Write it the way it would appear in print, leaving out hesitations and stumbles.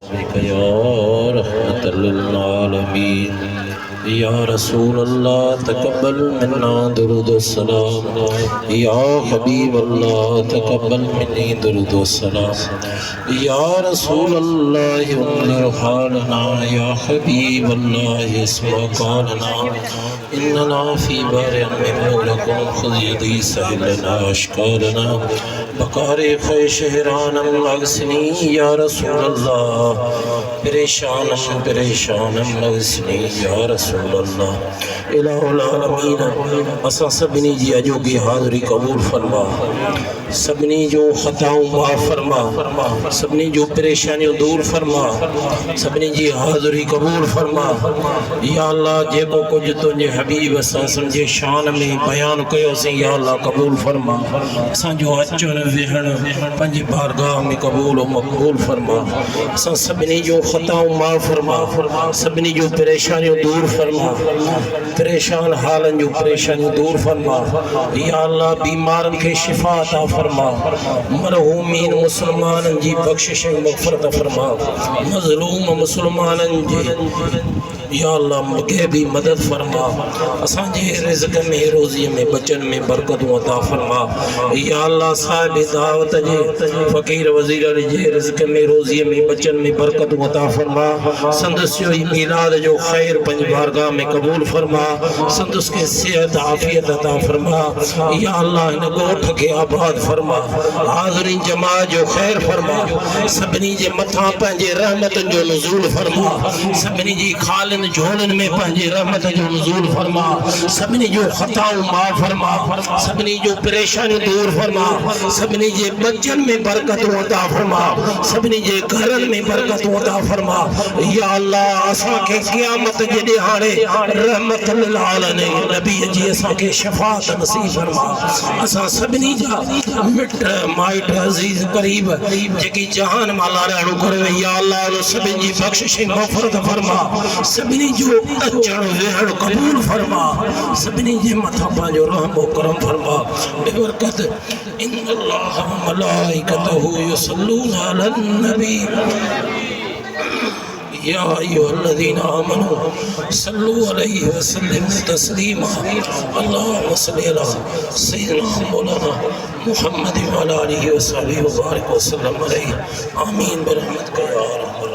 या रहमतल लिल आलमीन या रसूल अल्लाह तकब्बल मिन्ना दुरूद सलाम या हबीब अल्लाह तकब्बल मिन्नी दुरूद सलाम या रसूल अल्लाह उन्निर हालना या हबीब अल्लाह इस्मा कालना इन्नना फी बारिन मिमूलकुम खुद यदी सहलना अशकारना बकारी खे शहरानम लगसनी या रसूल अल्लाह परेशानम परेशानम लगसनी या रसूल अल्लाह इलाहुल आलमीन असा सबनी जी अजोगी हाज़री कबूल फरमा सबनी जो खताऊं माफ़ फरमा सबनी जो परेशानियों दूर फरमा सबनी जी हाज़री कबूल फरमा या अल्लाह जेको कुछ तुझे हबीब असा समझे शान में बयान कयो सी या अल्लाह कबूल फरमा असा जो अचन वेहण पंज बारगाह में कबूल और मकबूल फरमा असा सबनी जो खताऊं माफ़ फरमा सबनी जो परेशानियों दूर फरमा परेशान हालन जो परेशानियों दूर फरमा या अल्लाह बीमारन के शिफा अता फरमा मरहूमीन मुसलमानन जी बख्शिश मग़फ़िरत फरमा मज़लूम मुसलमानन जी या अल्लाह मुझे भी मदद फरमा असांजे रिज़्क़ में रोज़ी में बचन में बरकत अता फरमा या अल्लाह साहिब दावत जे फ़कीर वज़ीर जे रिज़्क़ में रोज़ी में बचन में बरकत अता फरमा संदस जो मीलाद जो खैर पंज बारगाह में कबूल फरमा संदस के सेहत आफियत अता फरमा या अल्लाह इन गोठ के आबाद फरमा हाज़रीन जमात जो खैर फरमा सबनी जे मथा पंहिंजे रहमत जो नुज़ूल फरमा सबनी जी खाल झोलन में पंहिंजी रहमत जो नुज़ूल फरमा सबनी जो खताऊं माफ़ फरमा सबनी जो परेशानी दूर फरमा सबनी जे बच्चन में बरकत अता फरमा सबनी जे घरन में बरकत अता फरमा या अल्लाह असा के क़यामत जे ॾिहाड़े रहमत लिल आलमीन नबी जी असा के शफाअत नसीब फरमा असा सबनी जा मिट माइट अजीज करीब जेकी जहान मां लाड़ाणो करे या अल्लाह सभिनी जी बख्शिश मग़फ़िरत फरमा सबनी जो अचण वेहण कबूल फरमा सबनी जे मथा पांजो रहम और करम फरमा बेबरकत इन्नल्लाह व मलाइकतहु युसल्लूना अलन नबी या अय्युहल्लज़ीना आमनू सल्लू अलैहि व सल्लिमू तस्लीमा अल्लाहुम्मा सल्लि अला सय्यिदिना मौलाना मुहम्मद व अला आलिहि व सहबिहि व बारिक व सल्लम अलैहि आमीन बिरहमतिका या